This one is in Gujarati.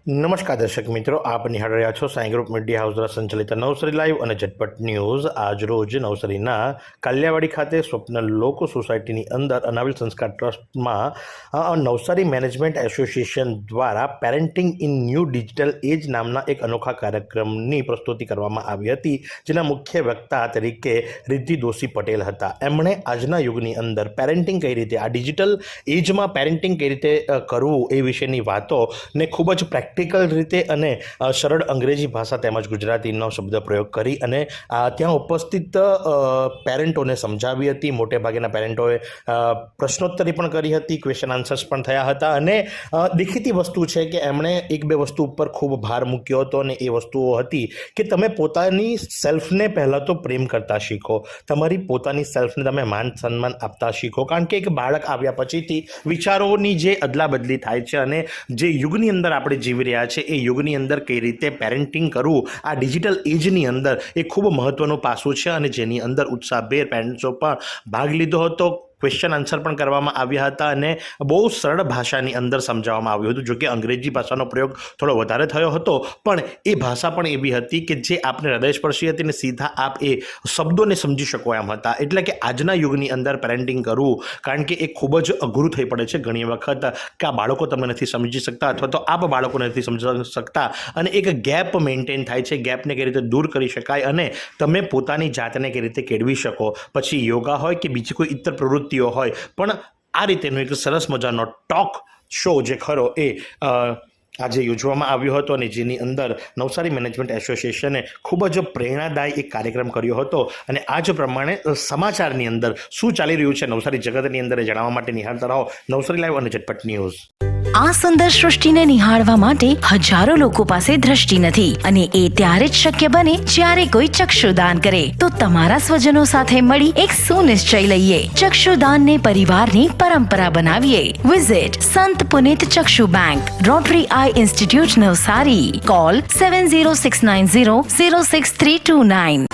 નમસ્કાર દર્શક મિત્રો, આપ નિહાળી રહ્યા છો સાઈ ગ્રુપ મીડિયા હાઉસ દ્વારા સંચાલિત નવસારી લાઈવ અને ઝટપટ ન્યૂઝ। આજ રોજ નવસારીના કાલિયાવાડી ખાતે સ્વપ્ન લોકો સોસાયટીની અંદર અનાવિલ સંસ્કાર ટ્રસ્ટમાં નવસારી મેનેજમેન્ટ એસોસિએશન દ્વારા પેરેન્ટિંગ ઇન ન્યૂ ડિજિટલ એજ નામના એક અનોખા કાર્યક્રમની પ્રસ્તુતિ કરવામાં આવી હતી, જેના મુખ્ય વક્તા તરીકે રિદ્ધિ દોશી પટેલ હતા। એમણે આજના યુગની અંદર પેરેન્ટિંગ કઈ રીતે, આ ડિજિટલ એજમાં પેરેન્ટિંગ કઈ રીતે કરવું એ વિશેની વાતોને ખૂબ જ પ્રેક્ટિકલ રીતે અને સરળ અંગ્રેજી ભાષા તેમજ ગુજરાતીનો શબ્દ પ્રયોગ કરી અને ત્યાં ઉપસ્થિત પેરેન્ટોને સમજાવી હતી। મોટે ભાગેના પેરેન્ટોએ પ્રશ્નોત્તરી પણ કરી હતી, ક્વેશ્ચન આન્સર્સ પણ થયા હતા અને દેખીતી વસ્તુ છે કે એમણે એક બે વસ્તુ ઉપર ખૂબ ભાર મૂક્યો હતો અને એ વસ્તુઓ હતી કે તમે પોતાની સેલ્ફને પહેલાં તો પ્રેમ કરતા શીખો, તમારી પોતાની સેલ્ફને તમે માન સન્માન આપતા શીખો, કારણ કે એક બાળક આવ્યા પછીથી વિચારોની જે અદલા બદલી થાય છે અને જે યુગની અંદર આપણે જીવી રહ્યા છે એ યુગની અંદર કઈ રીતે પેરેન્ટિંગ કરવું આ ડિજિટલ એજની અંદર એ ખૂબ મહત્વનું પાસું છે અને જેની અંદર ઉત્સાહભેર પેરેન્ટ્સો પણ ભાગ લીધો હતો। ક્વેશ્ચન આન્સર પણ કરવામાં આવ્યા હતા અને બહુ સરળ ભાષાની અંદર સમજાવવામાં આવ્યું હતું। જોકે અંગ્રેજી ભાષાનો પ્રયોગ થોડો વધારે થયો હતો, પણ એ ભાષા પણ એવી હતી કે જે આપને હૃદયસ્પર્શી હતી અને સીધા આપ એ શબ્દોને સમજી શકો એમ હતા। એટલે કે આજના યુગની અંદર પેરેન્ટિંગ કરવું, કારણ કે એ ખૂબ જ અઘરું થઈ પડે છે ઘણી વખત કે આ બાળકો તમે નથી સમજી શકતા અથવા તો આપ બાળકોને નથી સમજી શકતા અને એક ગેપ મેન્ટેન થાય છે। ગેપને કઈ રીતે દૂર કરી શકાય અને તમે પોતાની જાતને કઈ રીતે કેળવી શકો, પછી યોગા હોય કે બીજી કોઈ ઇતર પ્રવૃત્તિ હોય, પણ આ રીતેનો એક સરસ મજાનો ટોક શો જે ખરો એ આજે યોજવામાં આવ્યો હતો અને જેની અંદર નવસારી મેનેજમેન્ટ એસોસિએશને ખૂબ જ પ્રેરણાદાયી એક કાર્યક્રમ કર્યો હતો અને આ જ પ્રમાણે સમાચારની અંદર શું ચાલી રહ્યું છે નવસારી જગતની અંદર એ જાણવા માટે નિહાળતા રહો નવસારી લાઈવ અને ઝટપટ ન્યૂઝ। આ સુંદર સૃષ્ટિને નિહાળવા માટે હજારો લોકો પાસે દ્રષ્ટિ નથી અને એ ત્યારે જ શક્ય બને જ્યારે કોઈ ચક્ષુદાન કરે। તો તમારા સ્વજનો સાથે મળી એક સુનિશ્ચય લઈએ, ચક્ષુદાનને પરિવારની પરંપરા બનાવીએ। Visit Sant Punit Chakshu bank, rotary eye institute Navsari. Call 7069006329।